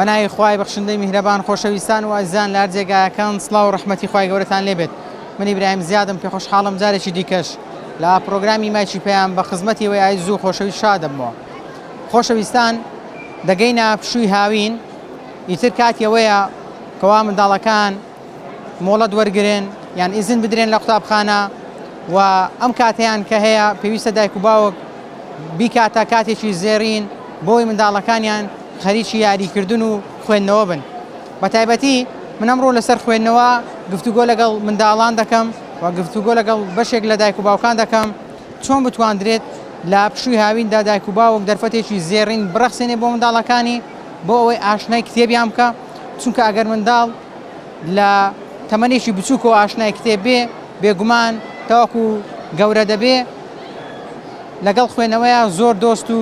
بەناوی خوای بەخشندەی میهرەبان خۆشەویستان و ئازیزان لە هەر جێگایەکان سڵاو و ڕەحمەتی خوای گەورەتان لێبێت. من ئیبراهیم زیادم پێ خۆشحاڵم جارێکی دیکەش لە پرۆگرامی مایکی پێیان بە خزمەتی وەی ئای زوو خۆشەویست شادەبمەوە. خۆشەویستان دەگەینە پشووی هاوین، ئیتر کاتیەوەیە کەوا منداڵەکان مۆڵەت وەرگرن یان ئیزن بدرێن لە قوتابخانە و ئەم کاتیان کە هەیە پێویستە دایک و باوک بیکاتە کاتێکی زێڕین بۆی منداڵەکانیان خەریکی یاریکردن و خوێندنەوە بن. بە تایبەتی من ئەمڕۆ لەسەر خوێندنەوە گفتوگۆ لەگەڵ منداڵان دەکەم و گفتوگۆ لەگەڵ بەشێک لە دایک و باوکان دەکەم چۆن بتواندرێت لە پشووی هاویندا دایک و باوک دەرفەتێکی زێڕین بڕەخسێنێ بۆ منداڵەکانی بۆ ئەوەی ئاشنای کتێبیان بکە، چونکە ئەگەر منداڵ لە تەمەنێکی بچووکەوە ئاشنای کتێب بێ بێگومان تاوەکو گەورە دەبێ لەگەڵ خوێنەوەیە زۆر دۆست و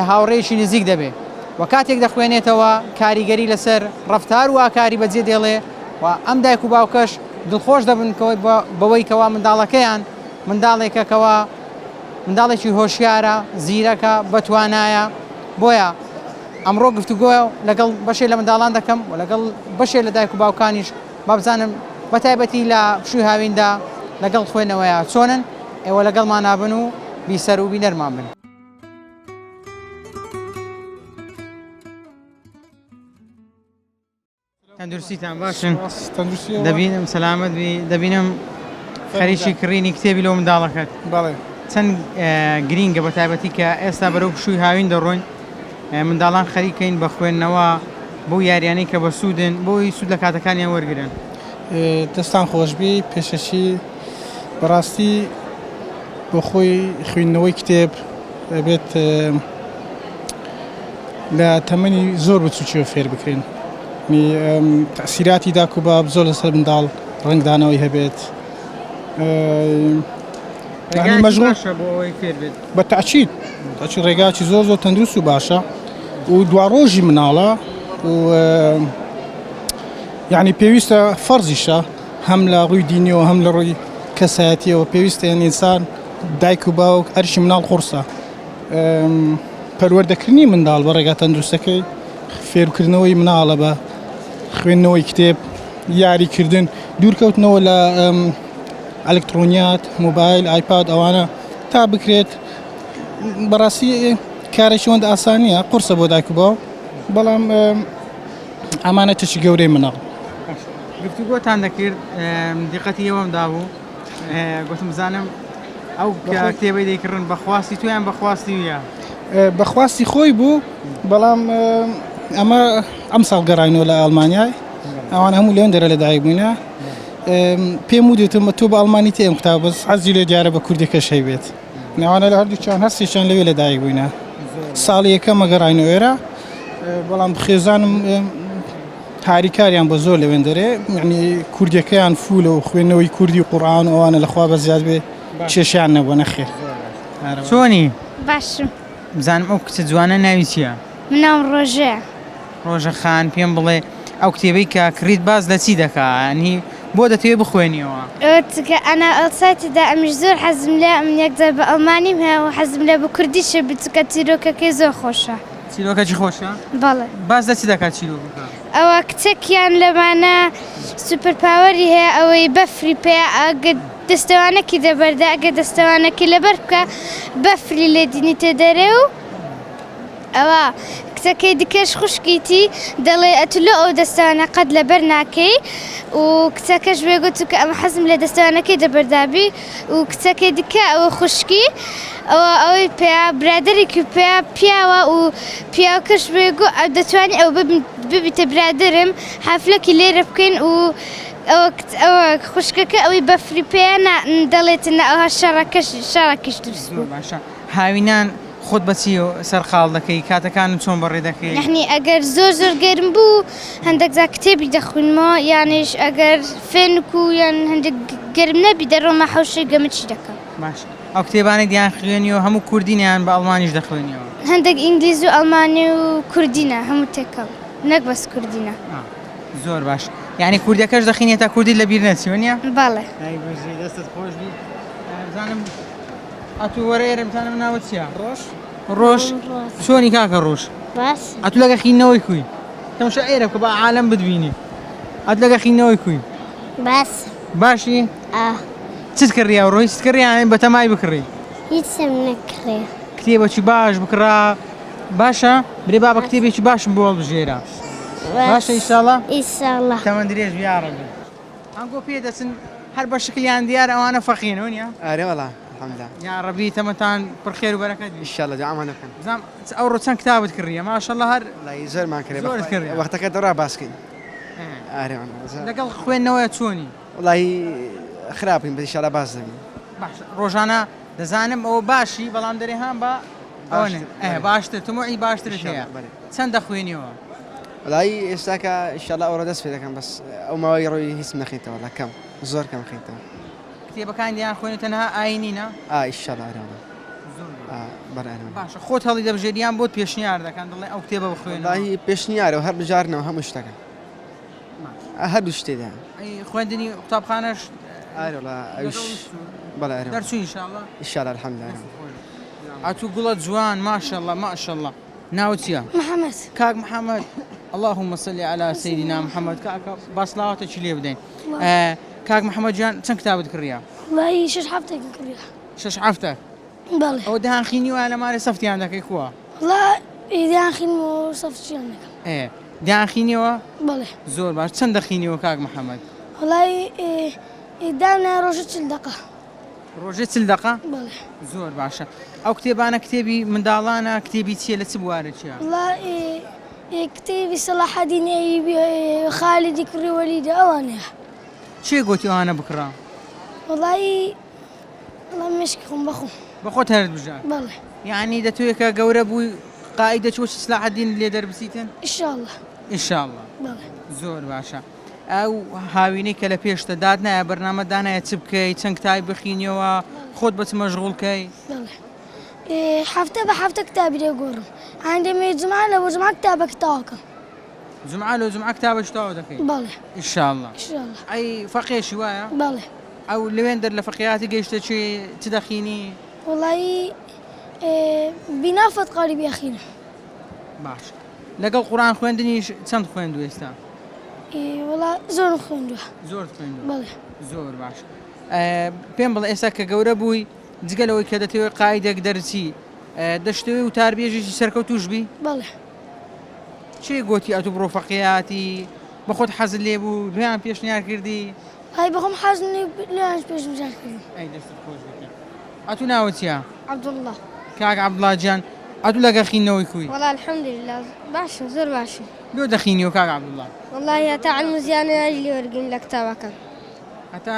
هاوڕێیەکی نزیک دەبێ و کاتێک دەخوێنێتەوە کاریگەری لەسەر ڕەفتار و ئاکاری بەجێ دێڵێ و ئەم دایک و باوکەش دڵخۆش دەبن بەوەی کەوا منداڵەکەیان منداڵێکەکەوە منداڵێکی هۆشیارە زیرەکە بەتوانایە. بۆیە ئەمڕۆ گفتوگۆ لەگەڵ بەشێ لە منداڵان دەکەم و لەگەڵ بەشێ لە دایک و باوکانیش با بزانم بە تایبەتی لە پشووی هاویندا لەگەڵ خوێنەوەیە چۆنن ئێوە لەگەڵمان نابن و بیسەر و بینەرمان بن. تەندروستیتان باشن؟ دەبینم سەلامەت بی، دەبینم خەریکی کڕینی کتێبی لەو منداڵەکەت. بەڵێ چەند گرینگە بە تایبەتی کە ئێستا بەرەو پشووی هاوین دەڕۆین منداڵان خەریکەین بە خوێندنەوە بۆ یاریانەی کە بە سوودن بۆی سوود لە کاتەکانیان وەرگرن. دەستان خۆشبی پێشەشی بەڕاستی بۆ خۆی خوێندنەوەی کتێب بێت لە تەمەنی زۆر بچووکیەوە فێر بکەین. تەسیراتی داک و باب زۆر لەسەر منداڵ ڕنگدانەوەی هەبێت مەژغوڵ بە تاچید ڕێگاکی زۆر زۆر تەندروست و باشە و دوا ڕۆژی مناڵە و یعنی پێویستە فەرزیشە هەم لە ڕووی دینیەوە هەم لە ڕووی کەسایەتیەوە پێویستە یان ئینسان دایک و باوک هەرشی مناڵ قورسە پەروەردەکردنی منداڵ بە ڕێگا تەندروستەکەی فێرکردنەوەی مناڵە بە خوێندنەوەی کتێب یاریکردن دوورکەوتنەوە لە ئەلکترۆنیات مۆبایل ئایپاد ئەوانە تا بکرێت بەڕاستی کارێکی ئەوەندە ئاسانیە قورسە بۆ دایک و باوک بەڵام ئەمانە تشی گەورەی مناڵ. گفتوگۆتان دەکرد دیقەتی ئەوەم دابوو گوتم بزانم ئەو کتێبەی دەیکردن بەخواستی تویان بەخواستی ویە بەخواستی خۆی بوو بەڵام ئەمە ئەم ساڵ گەڕاینەوە لە ئەڵمانیای ئەوان هەموو لێن دەرە لە دایک بووینە پێم وتم تۆ بە ئەڵمانی تێم قوتا بەس حەزی لێ دیارە بە کوردەکەش هەیبێت ناوانە لە هەردووچیان هەرسێکیان لەوێ لە دایک بووینە ساڵی یەکەمە گەڕاینەوە ئێرە بەڵام خێزانم هاریکاریان بە زۆر لەوێن دەرێ یعنی کوردەکەیان فولە و خوێندنەوەی کوردی و قورئان ئەوانە لەخوا بە زیاد بێ کێشیان نەبووە نەخێر. چۆنی؟ باشم. بزانم ئەو کچە جوانە ناوی چییە؟ مناوم ڕۆژەیە. ڕۆژە خان پێم بڵێ ئەو کتێبەی کە کڕیت باز لە چی دەکەنی بۆ دەتەوێت بخوێنیەوە؟ ئەوە ئەنا ئەڵسایتدا ئەمیش زۆر حەزم لێ ئەم یەکجار بە ئەڵمانیم هەیە و حەزم لێ بە کوردیشە بچکە چیرۆکەکەی زۆر خۆشە. چیرۆکەکی خۆشە؟ بەڵێ. باز لە چی دەکات چیرۆکەکە؟ ئەوە کچێکیان لەمانە سوپەر پاوەری هەیە ئەوەی بەفری پێ ئەگەر دەستەوانەکی دەبەردا ئەگەر دەستەوانەکی لەبەر بکە بەفری لێ دینیتە دەرێ و ئەوە کچەکەی دیکەش خوشکیتی دەڵێ ئەتولۆ ئەو دەستەوانە قەت لەبەر ناکەی و کچەکەش بێگوت کە ئەمە حەزم لە دەستەوانەکەی دەبەردابی و کچەکەی دیکە ئەوە خوشکی ئەوەی پێ برادێکی پێ پیاوە و پیاوکەش بێگو دەتوانانی ئەو ببیتە برادرم حافلەکی لێرە بکەین و ئەوە خوشکەکە ئەوەی بەفری پێ دەڵێتە ئەوها شەڕەکەش دروست بوو. باشە هاوینان خۆت بەچی سەرخاڵ دەکەی کاتەکانت چۆن بەڕێ دەکەی؟ یعنی ئەگەر زۆر گەرم بوو هەندێک جا کتێبی دەخوێنمەوە یانیش ئەگەر فێنک و یان هەندێک گەرم نەبی دەڕۆمە حەوشەی گەمەچی دەکەم. باش ئەو کتێبانەی دیان خوێنیەوە هەموو کوردینیان بە ئەڵمانیش دەخوێنیەوە؟ هەندێک ئینگلیز و ئەڵمانی و کوردینە هەموو تێکەڵ نەک بەس کوردینە. زۆر باش یعنی کوردەکەش دەخینێتە کوردی لە بیر نەچوونیە؟ بەڵێ. دەستت خۆش بی بزانم ئەتو وەرە بزانم ناوت چییە؟ ڕۆژ چۆنی کاکە ڕۆژ؟ باش. ئەتو لەگە خینەوەی کوی؟ تەماشایەرە بکە بە عالەم بتبینی ئەت لەگە خینەوەی کوی بەس باشی چت کڕیا ڕۆی چت کڕیان بە تەمای بکڕی هیچم نەکڕێ کتێبەکی باش بکڕا باشە برێ با بە کتێبێکی باشم بۆ بژێرە باشە ئیشاڵڵا ئیساڵڵا تەمەند درێژ بیاڕەبی ئەنگۆ پێ دەچن هەر بە شکلیان دیارە ئەوانە فەقینەوە نیە آره والله الحمد لله یا ڕەبی تەمەتان پڕخێر و بەرەکەت ان شاء الله دعاء نكن بزانام ئەوڕۆ چەند کتابت کڕیە ماشەڵڵا هەر لا يزور ما كريم زور كريم. وقتك دورا باسكين آره والله لەگەڵ خوێندنەوەی چۆنی والله خرابين ان شاء الله باز باش ڕۆژانە دەزانم ئەوە باشی بەڵام دەرێهان بە ئەوە باشتر تموعی باشترت هەیە چەند دەخوێنیەوە والله استاك ان شاء الله اورد اسفل كان بس او ما يروي اسم خيته والله كم زور كم خيته کتێبەکان دیان خوێنێت تەنها ئاینینە ان شاء الله آره بر انا باشە خۆت هەڵی دەبژێریان بۆت پێشنیار دەکەن دەڵێ ئەو کتێبە بخوێن والله بيشنيار وهر بجارنا وهم اشتكى هادو اشتي خوێندنی قوتابخانەش آره والله ايش بلا آره دەرچوو ئینشاءڵڵا ان شاء الله الحمد لله ئەتوو گوڵە جوان ماشەڵڵا ماشەڵڵا ناوت چییە محەممەد کاک محەممەد اللهم صل على سيدنا محمد کاکە باسلاواتێکی لێ بدەین کاک محەممەد جان چەند کتابت کڕیا وای شش هەفتێکی کڕیا شش هەفتە بەڵێ ئەو دەهانخینی وایە لەمارە سەفتیان دەکەی کووە وڵا ئیدیانخین و سەفتیان دەکەم دەهانخینیەوە بەڵێ زۆر باش چەند دەخینیەوە کاک محەممەد وڵای ئیدانە ڕۆژە چل دەقە ڕۆژێ چل دەقە بەڵێ زۆر باشە ئەو کتێبانە کتێبی منداڵانە کتێبی چیە لە چ بوارە چیە وڵا کتێبی سەلاحەدینەی خالیدی کوڕی وەلیدە ئەوانەیە چێ گوتی ئەوانە بکڕا وڵی وڵام مشکی خۆم بەخۆم بەخۆت هەرت بژار بەڵێ یعنی دەتوێت کە گەورە بووی قائیدە چۆ سلاحەدین لێ دەربسیتن ئیشاڵڵا ئینشاءڵڵا بەڵێ زۆر باشە ئەو هاوینەی کە لە پێشتە داد نایە بەرنامەدانایە چ بکەیت چەند کتای بخینیەوە خۆت بەچ مەشغوڵکەی بەڵێ هەفتە بە هەفتە کتابی لێگۆڕم ئەندەمێ جمعە لە بۆ جمعە کتابەکە تاواکەم جمعە لە جمعە کتابەش تاوا دەکەیت بەڵێ ئینشاءڵڵا ئیشاڵڵا ئەی فەقێشی وایە بەڵێ ئەو لەوێن دەر لە فەقیاتی گەیشتە چ دەخینی وڵی بینافەت قالی بیاخینە باش لەگەڵ قورآن خوێندنیش چەند خوێندو ئێستا وڵا زۆر خوێندووە زۆر خوێندو بەڵێ زۆر باش پێم بڵێ ئێستا کە گەورە بووی جگەلەوەی کە دەتەوێت قایدێک دەرچی دەشتەوەی و تاربێژێکی سەرکەوتوش بی بەڵێ چێ گوتی ئەتو بڕۆ فەقیاتی بە خۆت حەزت لێ بوو دویان پێشنیار کردی هاي بخۆم حەزنی لێیانش پێشم جارکردم ئەی دەستت خۆش بکە ئەتو ناوت چییە عەبدوڵڵا کاک عەبدوڵڵا گیان ئەتو لەگە خینەوەی کوی والله الحمد لله باشە زۆر باشە لێ دەخینی و کاک عەبدوڵڵا والله هەتا علم زیانە ئەجلی وەرگین لە کتابەکە هەتا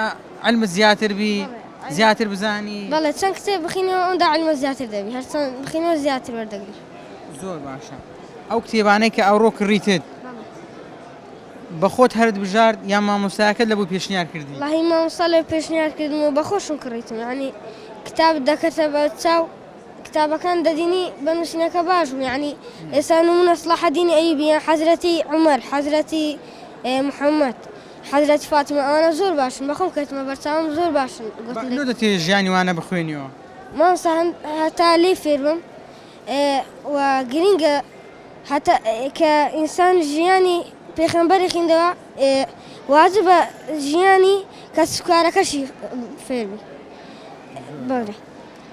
علمت زیاتر بی زیاتر بزانی بەڵێ چەند کتێب بخینەوە ئەوەندا علمە زیاتر دەبی هەرچەند بخینەوە زیاتر وەردەگری زۆر باشە ئەو کتێبانەی کە ئەوڕۆ کڕیتت بە خۆت هەرت بژارد یا مامۆستایەکەت لە بۆ پێشنیار کردی والله مامۆستا لێ پێشنیارکردنەوە بەخۆشم کڕیتم یعنی کتاب دەکەتە بە چاو کتابەکان دەدینی بە نووسینەکە باش بوو یعنی ئێستا نمونە سلاحەدینی ئەیوبی حەزرەتی عومەر حەزرەتی محەممەد حەزرەتی فاتمە ئەوانە زۆر باشن بەخۆم کەوتمە بەرچاوم زۆر باشن نۆ دەتێ ژیانی وانە بخوێنیەوە مامۆستا هەتا لێ فێر بم و گرینگە هەتا کە ئینسان ژیانی پێخەمبەری خوێندەوە واجبە ژیانی کەسوکارەکەشی فێربی بەڵێ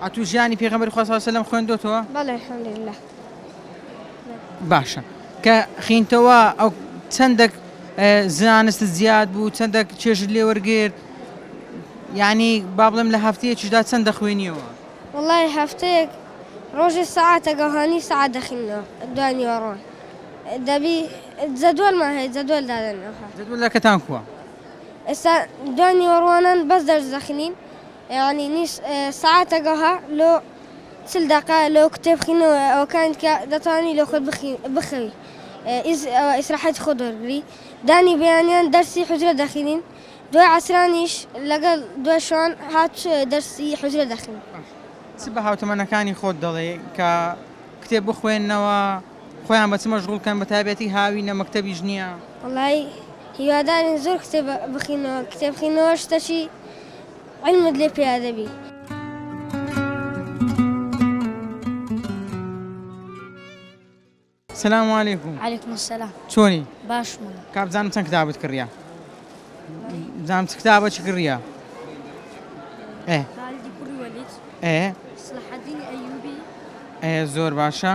ئەتو ژیانی پێغەمبەری خوا صلی الله علیه و سلم خوێندوتەوە بەڵێ الحەمدولله باشە کە خینتەوە ئەو چەندێک زانستت زیاد بوو چەندێک چێژت لێ وەرگرت یعنی با بڵێم لە هەفتەیەکیشدا چەند دەخوێنیەوە والله هەفتەیەک ڕۆژێ سەعاتە گەوهانی سەعات دەخینەوە دوای ڕۆن دەبی جەدوەلمان هەیە جەدوەل دادەنەوە جەدوەلەکەتان کووە ئێستا دوای ڕۆنان بەس دەرس دەخینین یعنی نیش سەعاتە گەوها لۆ چل دەقا لەو کتێبخینەوە ئەوکان کە دەتوانی لە خۆت بخەوی ئیسراحەتی خۆ دەرگری دانی بەیانیان دەرسی حوجرە دەخینین دوای عەسرانیش لەگەڵ دوای شوان هات دەرسی حوجرە دەخین چ بە هاوتەمەنەکانی خۆت دەڵێ کە کتێب بخوێننەوە خۆیان بە چ مەشغوڵکەن بە تایبەتی هاوینە مەکتەبیش نییە وڵی هیوادارین زۆر کتێب بخینەوە کتێبخینەوە شتەشی علمت لێ پێیا دەبی السلام عليكم. عليكم السلام. چۆنی؟ باش من. کابزانم چەند کتابت کڕیا؟ بزانم چ کتابە چ کڕیا؟ خالدی کوڕی وەلید. صلاح الدین ئەیوبی. زۆر باشە.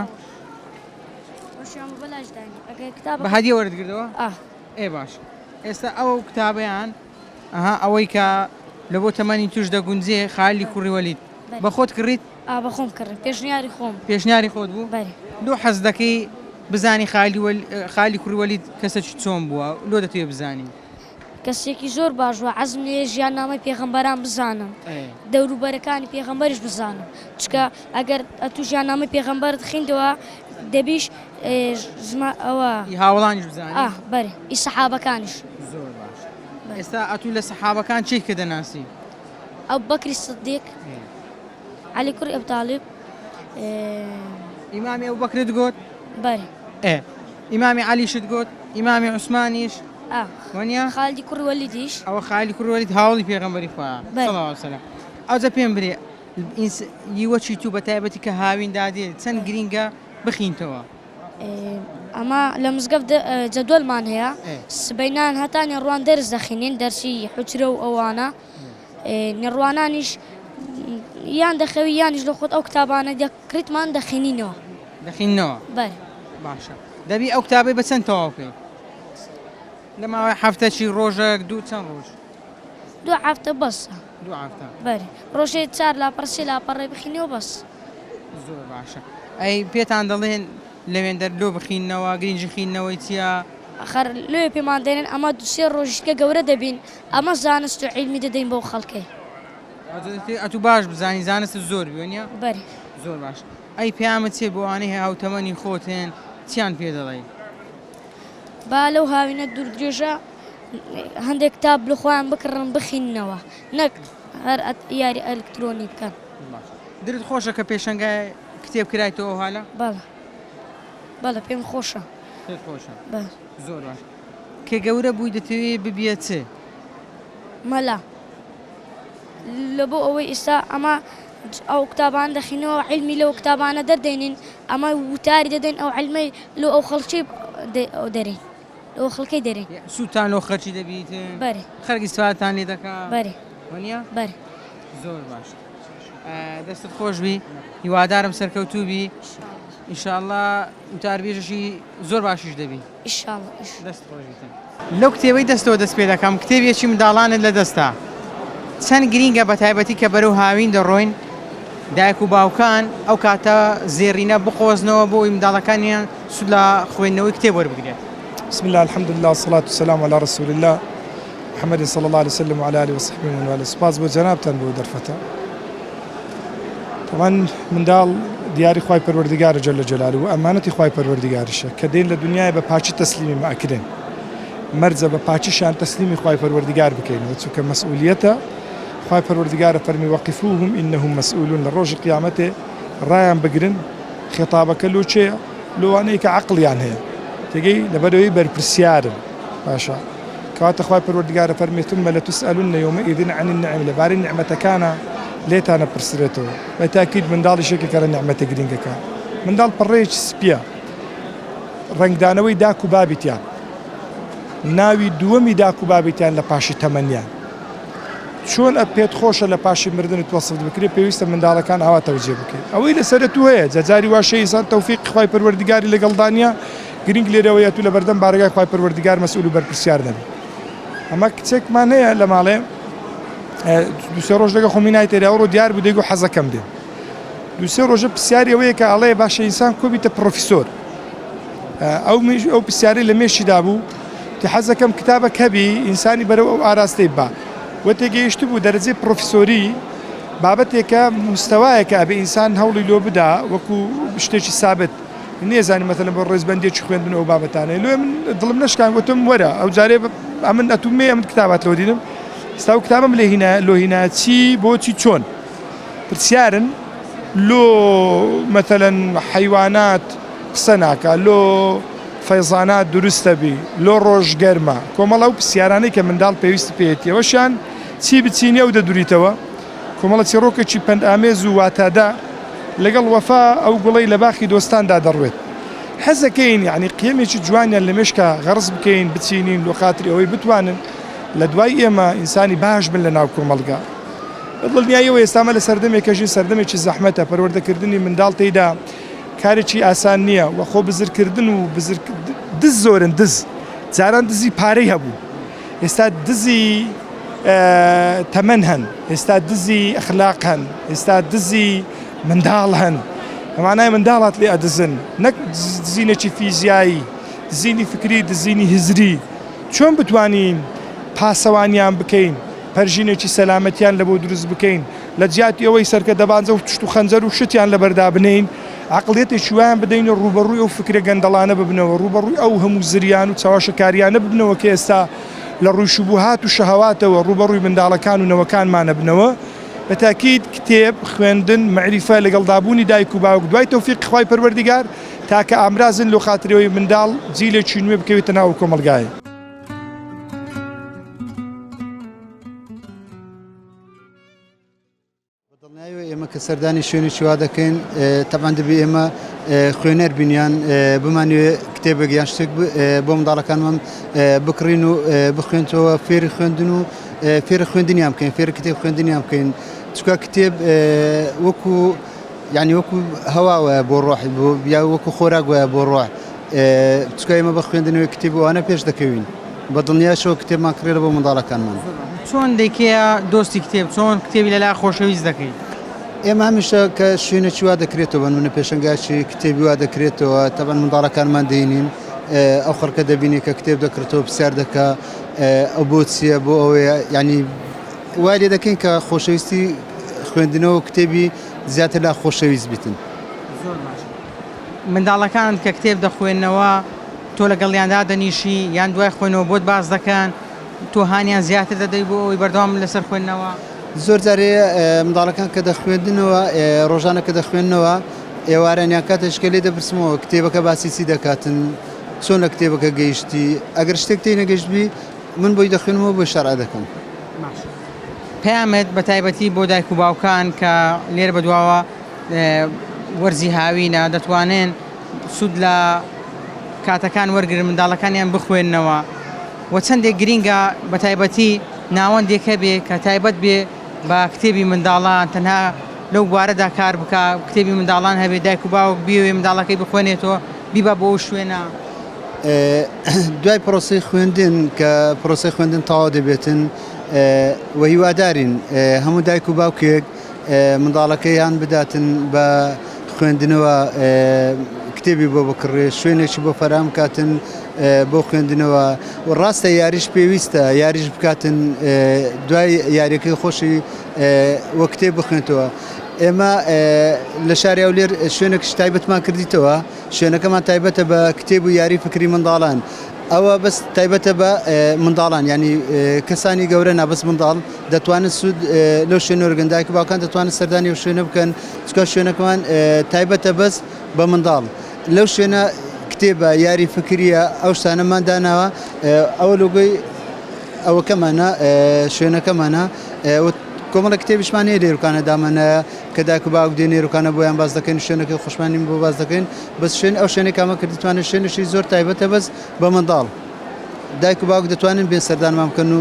ڕۆژیان بەلاش دانی. ئەگەر کتاب بە هەدیە وەرگردەوە؟ باش. ئێستا ئەو کتابەیان ئەوەی کە لە بۆ تەمەنی توش دەگونجێ خالی کوڕی وەلید. بە خۆت کڕیت؟ بە خۆم کڕی. پێشنیاری خۆم. پێشنیاری خۆت بوو؟ بەێ. لۆ حەز دەکەی بزانی خالی کوڕی وەلید کەسێکی چۆن بووە لۆ دەتوێ بزانی؟ کەسێکی زۆر باش بووە حەزم لێ ژیاننامەی پێغەمبەران بزانم. دەوروبەرەکانی پێغەمبەریش بزانم. چکە ئەگەر ئەتوو ژیاننامەی پێغەمبەرت خوێندەوە دەبیش ئەوە هاوڵانیش بزانی؟ بەێ ئی سەحابەکانیش. زۆر باش. ئێستا ئەتوو لە سەحابەکان چی کە دەناسی؟ ئەو بەکری سدیق، عەلی کوڕی ئەبو تاڵیب، ئیمامی ئەبو بەکرت گوت؟ بەێ. ئیمامی عەلیشت گوت؟ ئیمامی عوسمانیش؟ وانیا؟ خالدی کوڕی وەلیدیش. ئەوە خالی کوڕی وەلید هاوڵی پێغەمبەری خۆیە صلی الله علیه وسلم. ئەوجا پێم برێ یوەچی تو بە تایبەتی کە هاوین دادێت چەند گرینگە بخینتەوە؟ ئەمە لە مزگەفت جەدوەلمان هەیە سبەینان هەتا نێڕوان دەرس دەخینین دەرسی حوچرە و ئەوانە نێڕوانانیش یان دەخەوی یانیش لە خۆت ئەو کتابانە دەکرێتمان دەخینینەوە. دەخینەوە؟ بەێ. باشە. دەبی ئەو کتابەی بە چەند تەواو بکەیت؟ لە ماوەی هەفتەی ڕۆژێک دوو چەند ڕۆژ؟ 2 هەفتە بەسە. 2 هەفتە. بەێ. ڕۆژێ 4 لاپەرسی لاپەڕێ بخینەوە بەس. زۆر باشە. ئەی پێتان دەڵێن لەوێن دەرلۆ بخینەوە گرنگجی خینەوەی چییە؟ ئەخەر لێ پێمان دێنن ئەمە 2-3 ڕۆژکە گەورە دەبین ئەمە زانست و عیلمی دەدەین بۆ خەڵکێ. ئەتوو باش بزانی زانست زۆر بوێنە؟ بەێ. زۆر باش. ئەی پیامە چێ بۆ وانەی هاوتەمەنی خۆتێن چیان پێ دەڵێ؟ با لەو هاوینە دوور درێژە هەندێک کتاب لە خۆیان بکڕن بخینەوە نەک هەر یاری ئەلکترۆنی بکەن. درت خۆشە کە پێشەنگای کتێب کرایتەوە هاالە؟ بەڵە پێم خۆشە. پێت خۆشە؟ زۆر باش. کە گەورە بووی دەتەوێت ببیێت چێ؟ مەلا لە بۆ ئەوەی ئێستا ئەمە ئەو کتابان دەخینەوە عیلمی لەو کتابانە دەردێنین ئەمە وتاری دەدەین ئەو عیلمەی لە ئەو خەڵکی دەرین ئەو خەڵکەی دەرین. سووتان و خەرچی دەبیت؟ بەێ. خەرگی سواتان لێ دەکا؟ بەێ. وانە؟ بەێ. زۆر باش. دەستت خۆش بی هیوادارم سەرکەوتوو بی ئینشاءڵڵا وتاربێژەشی زۆر باشیش دەبی ئینشاءڵڵا. دەست خۆشیتن. لەو کتێبەی دەستەوە دەست پێ دەکەم کتێبێکی منداڵانت لە دەستا چەند گرینگە بە تایبەتی کە بەرەو هاوین دەڕۆین دایک و باوکان ئەو کاتە زێڕینە بخۆزنەوە بۆی منداڵەکانیان سود لە خوێندنەوەی کتێب وەربگرێت. بسم الله الحمد لله والصلاة والسلام على رسول الله محمد صلى الله عليه وسلم وعلى آله وصحبه ومن والاه. سپاس بۆ جەنابتان بۆ دەرفەتە. طبعا منداڵ دیاری خوای پەروەردگارە جەل جەلاله و ئەمانەتی خوای پەروەردگاریشە کە دێن لە دنیای بە پاچی تەسلیمی ماکرێن مەرجە بە پاچیشان تەسلیمی خوای پەروەردگار بکەینەوە چونکە مەسئولیەتە خوای پەروەردگارە فەرمی وەقفوهم ئینەهم مەسئولون لە ڕۆژی قیامەتێ ڕایان بگرن خێتابەکە لۆ چێە لەوانەیە کە عەقڵیان هەیە تێگەی لەبەرەوەی بەرپرسیارن باشە کەواتە خوای پەروەردگارە فەرمی ثم لەتوسئەلون یەومەئیذ عەنی النەعیم لەبارەی نعمەتەکانە لێتانە پرسرێتەوە بە تاکید منداڵیشێکە کە لە نعمەتە گرینگەکە منداڵ پەڕەیەکی سپیە ڕنگدانەوەی داک و بابیتیان ناوی دووەمی داک و بابیتیان لە پاشی تەمەنیان چۆن پێت خۆشە لە پاشی مردنت وەسف بکرێت پێویستە منداڵەکان ئاوا تەوجێ بکەیت ئەوەی لەسەرت و هەیە جەجاری واشە ئینسان تەوفیقی خوای پەروەردگاری لەگەڵدانیا گرنگ لێرەوەیە تو لە بەردەم بارگای خوای پەروەردگار مەسئول و بەرپرسیار دەبی ئەمە کچێکمان هەیە لە ماڵێ دوسێ ڕۆژ لەگە خۆمی نایتێری ئەوڕۆ دیار بوو دەیگو حەزەکەم دێ دوسێ ڕۆژە پرسیاری ئەوەیە کە ئەڵەیە باشە ئینسان کۆبیتە پرۆفیسۆر ئەو پرسیاری لە مێشیدا بوو کە حەزەکەم کتابە کەبی ئینسانی بەرەو ئەو ئاراستەی با وە تێگەیشت بوو دەرەجەی پرۆفیسۆری بابەتێکە مستەوایەکە ئەبێ ئینسان هەوڵی لۆ بدا وەکو شتێکی سابت نێزانی مەثەلەن بۆ ڕێزبەندێکی خوێندن ئەو بابەتانەیە لێ من دڵم نەشکان گوتم وەرە ئەو جارێ ئەمن ئەتومێ ئەم کتابات لەوە دیدم ئێستا و کتابم لۆ هیناچی بۆچی چۆن پرسیارن لۆ مەثەلەن حەیوانات قسە ناکە لۆ فەیزانات دروستە بی لۆ ڕۆژ گەرمە کۆمەڵە ئەو پرسیارانەی کە منداڵ پێویستی پێێتی ئەوەشیان چی بچینە و دەدوریتەوە کۆمەڵە چیرۆکێکی پەند ئامێز و واتادا لەگەڵ وەفا ئەو گوڵەی لە باخی دۆستاندا دەڕوێت حەزەکەین یعنی قیمێکی جوانیان لە مێشکە غەرز بکەین بچینین لە خاتری ئەوەی بتوانن لە دوای ئێمە ئینسانی باش بن لە ناو کۆمەڵگا دڵنیاییەوە ئێستامە لە سەردەمێکەژی سەردەمێکی زەحمەتە پەروەردەکردنی منداڵ تێیدا کارێکی ئاسان نییە و خۆ بزرکردن و دز زۆرن دز جاران دزی پارەی هەبوو ئێستا دزی تەمەن هەن ئێستا دزی ئەخلاق هەن ئێستا دزی منداڵ هەن ئەمانای منداڵات لێ ئەدزن نەک دزینێکی فیزیایی دزینی فکری دزینی هزری چۆن بتوانین پاسەوانیان بکەین پەرژینێکی سەلامەتیان لە بۆ دروست بکەین لە جیاتی ئەوەی سەرکە دەبانجە و تشت و خەنجەر و شتیان لەبەردا بنین عقلێتێکی وایان بدەینە ڕوبەڕووی ئەو فکرە گەندەڵانە ببنەوە ڕوبەڕووی ئەو هەموو زریان و چاوەشەکاریانە ببنەوە کە ئێستا لە ڕووی شوبوهات و شەهەواتەوە ڕوبەڕووی منداڵەکان و نەوەکانمانە بنەوە بەتاکید کتێب خوێندن معریفە لەگەڵدابوونی دایک و باوک دوای تەوفیق خوای پەروەردیگار تاکە ئامرازن لە خاترەوەی منداڵ جیلێکی نوێ بکەوێتە ناو کۆمەلگایە. دڵنیاییەوە ئێمە کە سەردانی شوێنێکی وا دەکەین تەبان دەبێ ئێمە خوێنەر بینیان بمانوێ کتێبێک یان شتێک بۆ منداڵەکانمان بکڕین و بخوێنتەوە فێری خوێندن و فێرە خوێندنیان بکەین فێرە کتێب خوێندنیان بکەین چکە کتێب وەکو یعنی وەکو هەواوە بۆ ڕۆح یا وەکو خۆراک وایە بۆ ڕۆح چکە ئێمە بە خوێندنەوەی کتێبوانە پێش دەکەوین بە دڵنیاشەوە کتێبمان کڕێرە بۆ منداڵەکانمان. چۆن دەیکەیە دۆستی کتێب چۆن کتێبی لەلا خۆشەویست دەکەیت؟ ئێمە هەمیشە کە شوێنێکی وا دەکرێتەوە بنمونە پێشەنگاچی کتێبی وا دەکرێتەوە تەبەن منداڵەکانمان دەینین ئەو خەڵکە دەبینی کە کتێب دەکرێتەوە پرسیار دەکا ئەو بۆ چییە بۆ ئەوەیە ینی وای لێ دەکەین کە خۆشەویستی خوێندنەوە کتێبی زیاتر لا خۆشەویست بیتن. زۆر باش. منداڵەکان کە کتێب دەخوێنەوە تۆ لەگەڵیاندا دەنیشی یان دوای خوێنەوە بۆت باز دەکەن تۆ هانیان زیاتر دەدەی بۆ ئەوی بەردەوام لەسەر خوێندنەوە؟ زۆر جارێ منداڵەکان کە دەخوێندنەوە ڕۆژانە کە دەخوێندنەوە ئێوارانیان کاتێشکە لێ دەپرسمەوە کتێبەکە باسی چی دەکاتن چۆن لە کتێبەکە گەیشتی ئەگەر شتێک تێی نەگەشتبی من بۆی دەخوێنمەوە بۆی شەرع دەکەم. پەیامێت بە تایبەتی بۆ دایک و باوکان کە لێرە بەدواوە وەرزی هاوینە دەتوانێن سوود لە کاتەکان وەرگرن منداڵەکانیان بخوێننەوە و چەندێک گرینگە بە تایبەتی ناوەندێکە بێ کە تایبەت بێ بە کتێبی منداڵان تەنها لەو بوارەدا کار بکە کتێبی منداڵان هەبێ دایک و باوک بیوێ منداڵەکەی بخوێنێتەوە بیبە بۆ شوێنە. دوای پرۆسی خوێندن کە پرۆسی خوێندن تەواو دەبێتن و هیوادارین هەموو دایک و باوکێک منداڵەکەیان بداتن بە خوێندنەوە کتێبی بۆ بکڕێ شوێنێکی بۆ فەرام کاتن بۆ خوێندنەوە و ڕاستە یاریش پێویستە یاریش بکاتن دوای یاریەکەی خۆشی وە کتێب بخوێنێتەوە. ئێمە لە شاری ئەولێر شوێنێکش تایبەتمان کردیتەوە شوێنەکەمان تایبەتە بە کتێب و یاری فکری منداڵان ئەوە بەس تایبەتە بە منداڵان ینی کەسانی گەورە نابەست منداڵ دەتوانن سوود لەو شوێنە وەرگن دایک و باوکان دەتوانن سەردانی و شوێنە بکەن چکە شوێنەکەمان تایبەتە بەس بە منداڵ لەو شوێنە کتێبە یاری فکریە ئەو شتانەمان داناوە ئەوە لۆگۆی ئەوەکەمانە شوێنەکەمانە کۆمەڵە کتێبیشمان هەیە لێرکانە دامانە کە دایک و باوک دێن نێرکانە بۆیان باز دەکەین شوێنەکەی خۆشمانی بۆ باز دەکەین بەس شوێن ئەو شوێنێک کامە کردیتوانە شوێنشی زۆر تایبەتە بەس بە منداڵ دایک و باوک دەتوانن بێن سەردانمان بکەن و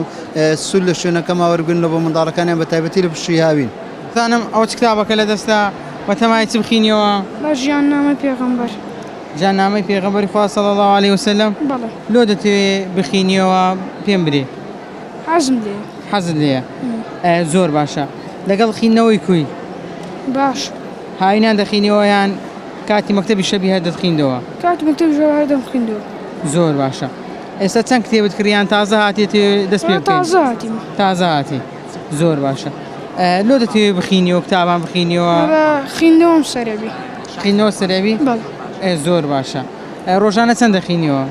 سول لە شوێنەکەما وەرگن لە بۆ منداڵەکانیان بە تایبەتی لە پشتی هاوین. زانم ئەو چ کتابەکە لە دەستا بەتەمای چ بخینیەوە؟ بە ژیاننامەی پێغەمبەر. ژیاننامەی پێغەمبەری خوا صلی الله علیه وسلم؟ بەڵێ. لۆ دەتەوێت بخینیەوە پێم برێ؟ حەزم لێ. حەزت لێیە؟ زۆر باشە. لەگەڵ خینەوەی کوی؟ باش. هاوینان دەخینەوە یان کاتی مەکتەبی شەبی هەر دەخیندەوە؟ کاتی مەکتەبی شەبی هەر دەخیندەوە. زۆر باشە. ئێستا چەند کتێبت کڕیان تازە هاتێتێ دەست پێ بکەین؟ تازە هاتیم. تازە هاتی. زۆر باشە. لۆ دەتەوێت بخینیەوە کتابان بخینیەوە؟ خیندەوەم سەرەبی. خینەوە سەرەبی؟ بەڵێ. زۆر باشە. ڕۆژانە چەند دەخینیەوە؟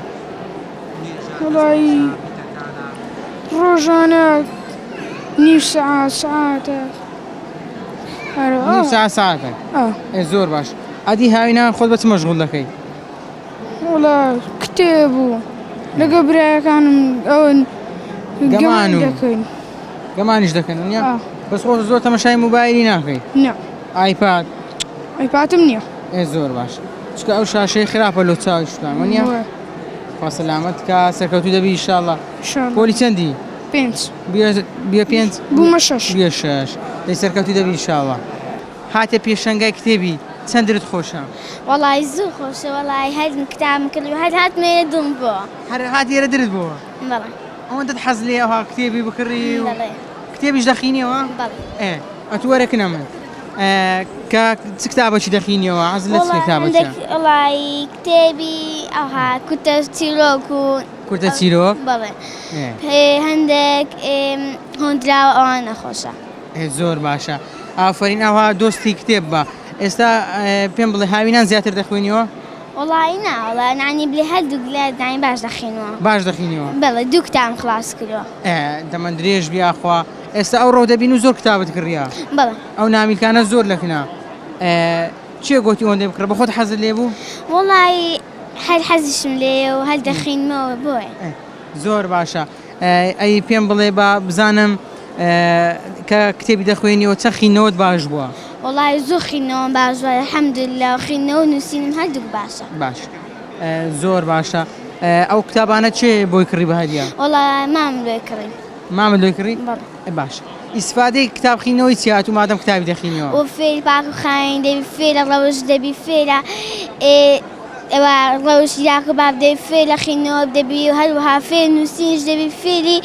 وڵی ڕۆژانە نیو سەعات سەعاتە. نیو ساعت ساعتە؟ زۆر باش. ئەدی هاوینان خۆت بە چ مەشغوڵ دەکەی؟ وڵا کتێب و لەگە برایەکانم ئەوە گەمانی دەکەین. گەمانیش دەکەن نیە؟ بەس خۆت زۆر تەماشای موبایلی ناکەی؟ نە. ئایپاد؟ ئایپاتم نییە. زۆر باش. چکە ئەو شاشەی خراپە لۆ چاوی شتان وەنیە خوا سەلامەت کە سەرکەوتوو دەبی ئینشاءالله پۆلی چەندی 5 بیا 5 بوومە 6 بیا 6 دەی سەرکەوتوو دەبی ئینشاءالله هاتە پێشەنگای کتێبی چەندرت خۆشە وەڵی زوو خۆشە وەڵی هەر کتابم کرد و هەر هاتمێ دوم بۆ هەر هات ئێرە درت بووە بەڵێ ئەوەندەت حەز لێ ئەوها کتێبی بکڕی و بەڵێ کتێبیش دەخینیەوە بەڵێ ئەتوەرەکە نەمە کە چ کتابەکی دەخینیەوە حەز لە چ کتابەکە وڵی کتێبی ئەوها کوتە چیرۆک و کورتە چیرۆک بەڵێ هەندێک هۆندراوە ئەوان نەخۆشە زۆر باشە ئافرین ئەوها دۆستی کتێب بە ئێستا پێم بڵێ هاوینان زیاتر دەخوێنیەوە وڵی ناوەڵە نانی بلێ هەردوو لە دانی باش دەخینەوە باش دەخینیەوە بەڵێ دوو کتام خلاص کردەوە دەمە درێژ بیاخوا ئێستا ئەو ڕۆ دەبین و زۆر کتابت کڕیا بەڵێ ئەو نامیلکانە زۆر لەکنا چێ گوتی ئەوەندەی بکڕە بە خۆت حەزت لێ بوو وڵی هەر حەزیشم لێ و هەر دەخینمەوە بۆیە زۆر باشە ئەی پێم بڵێ بە بزانم کە کتێبی دەخوێنیەوە چە خینەوەت باش بووە وڵی زۆر خینەوە باش وایە حەمدوللا خینەوە نووسینم هەردوو باشە باش زۆر باشە ئەو کتابانە چێ بۆی کڕی بە هەدیە وڵی مام لێ کڕین مامە دوی کڕی بەڵێ باش ئیسفادەی کتاب خینەوەی چیات و مادەم کتابی دەخینەوە و فێر پاک و خاین دەبی فێرە ڕەوش دەبی فێرە ئێوە ڕەوش یاکە باب دەبی فێر لە خینەوە دەبی و هەروەها فێر نووسینش دەبی فێری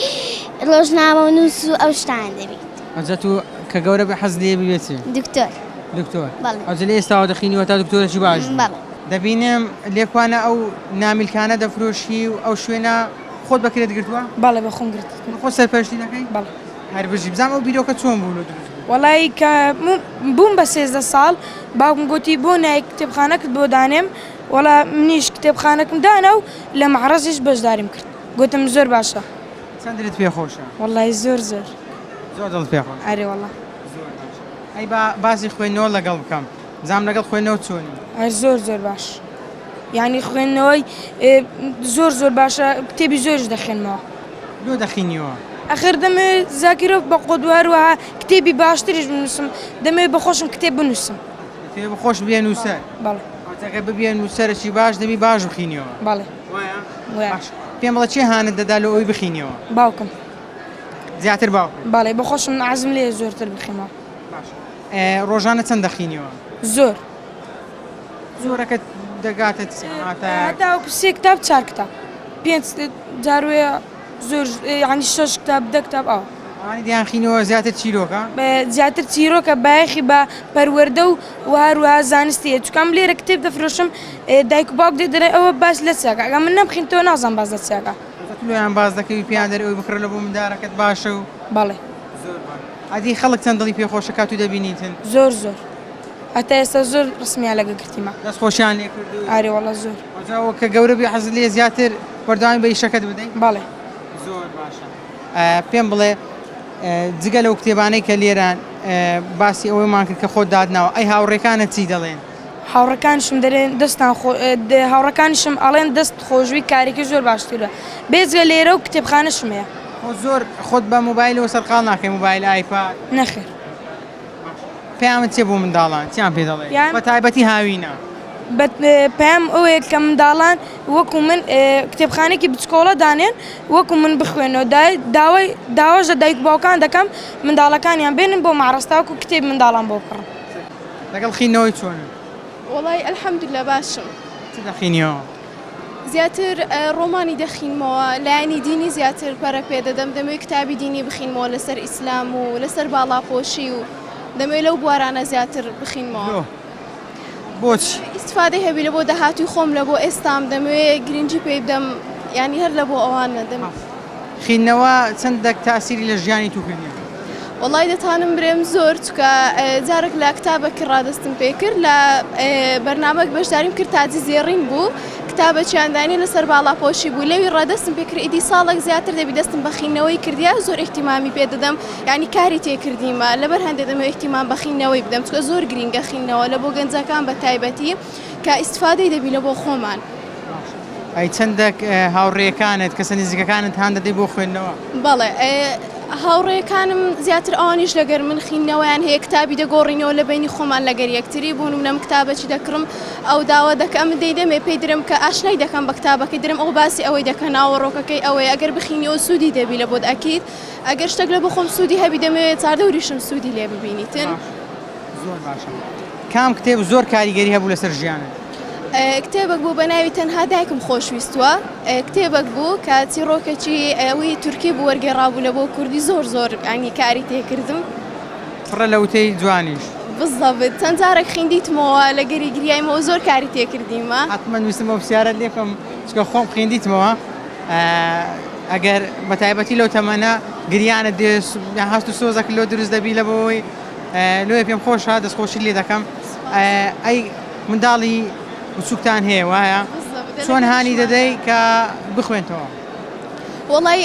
ڕۆژنامە و نووس و ئەو شتان دەبیت ئەجە تو کە گەورە بە حەز لێ ببێتێ دکتۆر دکتۆر بەڵێ ئەجە لێ ئێستاوە دەخینەوە تا دکتۆرەکی باش بەڵێ دەبینم لێکوانە ئەو نامیلکانە دەفرۆشی و ئەو شوێنە خۆت بەکرێت گرتووە باڵێ بە خۆم گرت خۆ سەرپەرشتی دەکەی بەڵێ هەر بژی بزانم ئەو بیرۆکە چۆن بوو لە دروست وڵی کە بووم بە 13 ساڵ باوکم گوتی بۆ نایە کتێبخانەکەت بۆ دانێم وڵا منیش کتێبخانەکەم دانا و لە مەعرەزیش بەشداریم کرد گوتم زۆر باشە چەندرت پێ خۆشە وڵی زۆر زۆر زۆر دڵت پێ خۆش ئەرێ وڵا ئەی باسی خوێندنەوە لەگەڵ بکەم زام لەگەڵ خوێندنەوە چۆنی هەر زۆر زۆر باش یعنی خوێندنەوەی زۆر باشە کتێبی زۆرش دەخێنمەوە لۆ دەخینیەوە ئەخر دەمێ زاکیرۆف بە قۆدوهروەها کتێبی باشتریش بنووسم دەمێ بەخۆشم کتێب بنووسم پێ بخۆش بێن و سەر بەڵێ ئەوتەکە ببێن و سەرەکی باش دەبی باش بخینیەوە بەڵێ باش پێم بڵە چێ هانت دەدا لە ئەوی بخینیەوە باوکم زیاتر باو باڵێ بەخۆشم عزم لێ زۆرتر بخێمەوە ڕۆژانە چەند دەخینیەوە زۆر زۆرەکە دەگاتە هەتاوەکو 3 کتاب 4 کتاب 5 جاروێ زۆر ینی 6 کتاب 10 کتاب ئەوە ئەوانی دیانخینەوە زیاتر چیرۆکە زیاتر چیرۆکە بایەخی بە پەروەردە و هەروەها زانستیە چکەم لێرە کتێب دەفرۆشم دایک و باوک دەدرێ ئەوە باس لە چاکە ئەگە من نەبخینتەوە نازان باز لە چاکە لۆیان باز دەکەوی پیان دەرێ ئەوی بکڕە لە بۆ مندارەکەت باشە و باڵێ ئەدی خەڵک چەند دڵی پێخۆشە کات و دەبینیتن زۆر هەتا ئێستا زۆر ڕسمیان لەگە گرتیمە دەست خۆشیان لێ کردو ئارێ وەڵە زۆر ئەوە کە گەورە بێ حەز لێ زیاتر بەردەوامی بە ئیشەکەت بدەین باڵێ زۆر باشە پێم بڵێ جگە لەو کتێبانەی کە لێران باسی ئەوەیمان کرد کە خۆت دادناوە ئەی هاوڕێکانە چی دەڵێن هاوڕەکانشم دەرێن دەستان هاوڕەکانیشم ئەڵێن دەست خۆشوی کارێکی زۆر باشترە بێجگە لێرە و کتێبخانەشمەیە زۆر خۆت بە موبایلەوە سەرقاڵ ناکەی موبایل ئایپاد نەخێر پێیانت چێ بۆ منداڵان چیان پێ دەڵێ بە تایبەتی هاوینە پێم ئەوەیە کە منداڵان وەکو من کتێبخانێکی بچکۆڵە دانێن وەکو من بخوێنەوە داواش لە دایک باوکان دەکەم منداڵەکانیان بێنن بۆ مەعرەستاوکو کتێب منداڵان بۆ بکڕن لەگەڵ خینەوەی چۆنن وڵی ئەلحەمدوللا باشم چ دەخینیەوە زیاتر ڕۆمانی دەخینمەوە لایەنی دینی زیاتر پەرە پێ دەدەم دەمەوێت کتابی دینی بخینمەوە لەسەر ئیسلام و لەسەر باڵاپۆشی و دەمەوێت لەو بوارانە زیاتر بخینمەوە بۆچی ئیسفادەی هەبی لە بۆ داهاتوی خۆم لە بۆ ئێستام دەمەوێت گرنگی پێ بدەم ینی هەر لە بۆ ئەوانە دەم خینەوە چەندێک تاسیری لە ژیانی تو کردی وڵی دەتانم برێم زۆر چکە جارێک لە کتابێکی ڕادستم پێ کرد لە بەرنامەک بەشداریم کرد تاجی زێڕین بوو کتابە چیاندانی لەسەر باڵاپۆشی بوو لەوی ڕادستم پێ کرد ئیدی ساڵێک زیاتر دەبی دەستم بەخینەوەی کردیا زۆر احتیمامی پێ دەدەم ینی کاری تێکردیمە لەبەر هەندێک دەمە احتیمام بەخینەوەی بدەم چکە زۆر گرینگە خینەوە لە بۆ گەنجەکان بە تایبەتی کە ئیسفادەی دەبی لە بۆ خۆمان ئەی چەندێک هاوڕێیەکانت کەسە نزیکەکانت هەان دەدەی بۆ خوێندنەوە بەڵێ هاوڕێکانم زیاتر ئەوانیش لەگەر من خینەوەیان هەیە کتابی دەگۆڕینەوە لە بینی خۆمان لەگەر یەکتری بوون منەم کتابەی دەکڕم ئەو داوا دەکەم دەیدەمێ پێی درم کە ئاشنای دەکەم بە کتابەکەی درم ئەو باسی ئەوەی دەکە ناوەڕۆکەکەی ئەوەی ئەگەر بخینیەوە سوودی دەبی لە بۆت ئەکید ئەگەر شتێک لە بخۆم سوودی هەبی دەمەوێت چاردەوریشم سوودی لێ ببینیتن. زۆر باشە. کام کتێب زۆر کاریگەری هەبوو لەسەر ژیانت؟ کتێبێک بوو بە ناوی تەنها دایکم خۆشویستووە کتێبێک بوو کە چیرۆکێکی ئەوەی تورکی بوو وەرگێڕابوو لە بۆ کوردی زۆر ئەنی کاری تێکردم پڕە لە وتەی جوانیش بزەبت چەند جارێک خوێندیتمەوە لە گەریگریایمەوە زۆر کاری تێکردیمە حتمما ویستمەوە پرسیارەت لێ بکەم چکە خۆم خوێندیتمەوە ئەگەر بە تایبەتی لەو تەمەنە گریانت هەست و سۆزەک لۆ دروست دەبی لە بۆی لۆیە پێم خۆشە دەستخۆشی لێ دەکەم ئەی منداڵی بچووکتان هەیە وایە چۆن هانی دەدەی کە بخوێنتەوە؟ وڵی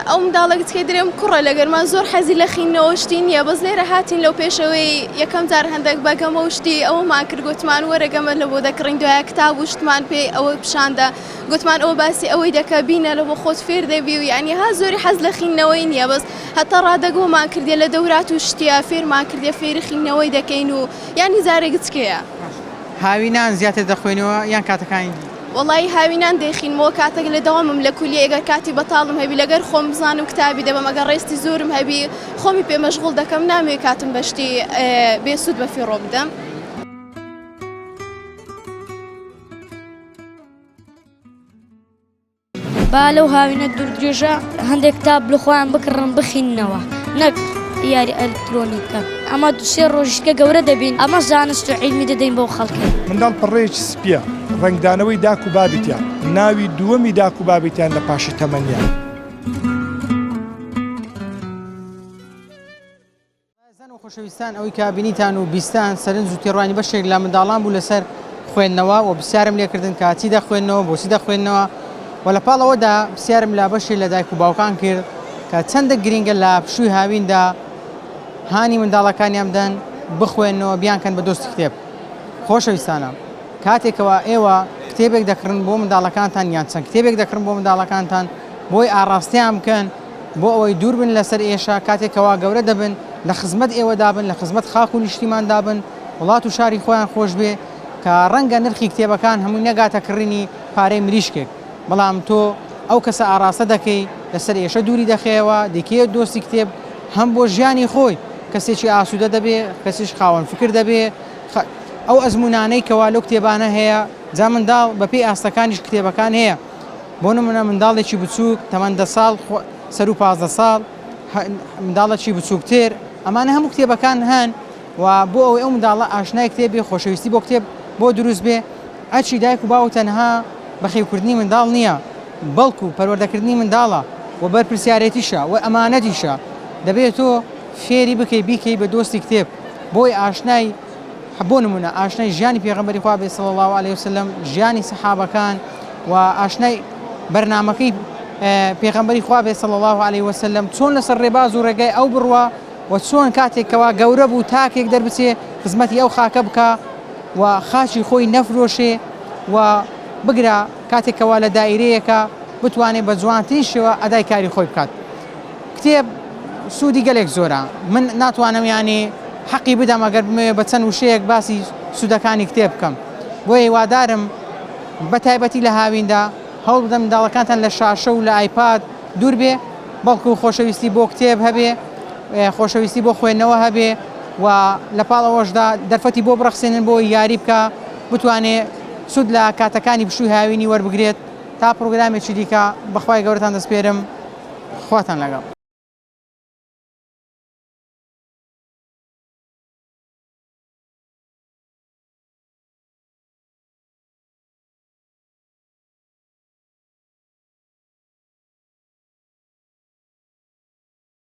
ئەو منداڵێک تکەی درێم کوڕە لەگەرمان زۆر حەزی لە خینەوە شتی نییە بەس لێرە هاتین لەو پێشەوەی یەکەم جار هەندێک بەگەمە شتی ئەوەمان کرد گوتمان وەرەگەمە لە بۆ دەکڕین دوایە کتاب و شتمان پێی ئەوە پیشاندا گوتمان ئەوە باسی ئەوەی دەکە بینە لە بۆ خۆت فێر دەبی و یعنی ها زۆری حەز لە خینەوەی نییە بەس هەتا ڕادەگۆمان کردێ لە دەورات و شتیا فێرمان کردێ فێری خینەوەی دەکەین و ینی زارێک چکەیە. هاوینان زیاتر دەخوێنەوە یان کاتەکانی دی؟ وڵی هاوینان دەیخینەوە کاتێک لە دەوامم لە کولی ئەگەر کاتی بەتاڵم هەبی لەگەر خۆم بزانم کتابی دەبم ئەگەر ڕێستی زۆرم هەبی خۆمی پێ مەشغوڵ دەکەم نامێ کاتم بەشتی بێسوود بە فیڕۆ بدەم. با لەو هاوینە دووردرێژە هەندێک کتاب لە خۆیان بکڕن بخینەوە نەک یاری ئەلکترۆنیکە ئەمە دوسێ ڕۆژیکە گەورە دەبین ئەمە زانست و عیلمی دەدەین بەو خەڵکە. منداڵ پڕێکی سپیە ڕنگدانەوەی داک و بابیتیان ناوی دووەمی داک و بابیتیان لە پاشی تەمەنیان. زان و خۆشەویستان ئەوەی کە بینیتان و بیستان سەرنج و تێڕوانی بەشێک لە منداڵان بوو لەسەر خوێندنەوە و پرسیارم لێکردن کە چی دەخوێنەوە بۆچی دەخوێنەوە و لە پاڵەوەدا پرسیارم لە بەشێک لە دایک و باوکان کرد کە چەندە گرنگە لە پشووی هاویندا هانی منداڵەکانیان بدەن بخوێنەوە بیانکەن بە دۆستی کتێب. خۆشەویستانە کاتێکەوە ئێوە کتێبێک دەکڕن بۆ منداڵەکانتان یان چەند کتێبێک دەکڕن بۆ منداڵەکانتان بۆی ئاڕاستیان بکەن بۆ ئەوەی دوور بن لەسەر ئێشە کاتێکەوە گەورە دەبن لە خزمەت ئێوە دابن لە خزمەت خاک و نیشتیمان دابن وڵات و شاری خۆیان خۆش بێ کە ڕەنگە نرخی کتێبەکان هەمووی نەگاتە کڕینی پارەی مریشکێک بەڵام تۆ ئەو کەسە ئاراستە دەکەی لەسەر ئێشە دووری دەخەیەوە دەکەوێت دۆستی کتێب هەم بۆ ژیانی خۆی کەسێکی ئاسوودە دەبێ کەسیش خاوەن فکر دەبێ ئەو ئەزمونانەی کەوا لەو کتێبانە هەیە جا منداڵ بەپێی ئاستەکانیش کتێبەکان هەیە بۆ نمونە منداڵێکی بچووک تەمەن 10 ساڵ سەر و 15 ساڵ منداڵێکی بچووکتر ئەمانە هەموو کتێبەکان هەن و بۆ ئەوەی ئەو منداڵە ئاشنای کتێبێ خۆشەویستی بۆ کتێب بۆ دروست بێ ئەچی دایک و باو تەنها بەخێوکردنی منداڵ نییە بەڵکو پەروەردەکردنی منداڵە و بەرپرسیارەتیشە و ئەمانەتیشە دەبێت تۆ فێری بکەی بیکەی بە دۆستی کتێب بۆی ئاشنای بۆ نمونە ئاشنای ژیانی پێغەمبەری خوا بێ صلی الله علیه وسلم ژیانی سەحابەکان و ئاشنای بەرنامەکەی پێغەمبەری خوا بێ صلی الله علیه وسلم چۆن لەسەر ڕێباز و ڕێگای ئەو بڕوە و چۆن کاتێکەوە گەورە بوو تاکێک دەربچێ خزمەتی ئەو خاکە بکە و خاچی خۆی نەفرۆشێ و بگرە کاتێکەوە لە دایرەیەکە بتوانێت بە جوانترین شێوە ئەدای کاری خۆی بکات. کتێب سوودی گەلێک زۆرە من ناتوانم یانی حەقی بدەم ئەگەر بمەوێت بە چەند وشەیەک باسی سوودەکانی کتێب بکەم بۆ هیوادارم بە تایبەتی لە هاویندا هەوڵ بدەم منداڵەکانتان لە شاشە و لە ئایپاد دوور بێ بەڵکو خۆشەویستی بۆ کتێب هەبێ خۆشەویستی بۆ خوێندنەوە هەبێ و لە پاڵەوەشدا دەرفەتی بۆ بڕەخسێنن بۆ یاری بکە بتوانێت سوود لە کاتەکانی پشووی هاوینی وەربگرێت تا پرۆگرامێکی دیکە بەخوای گەورەتان دەسپێرم خواتان لەگەڵ.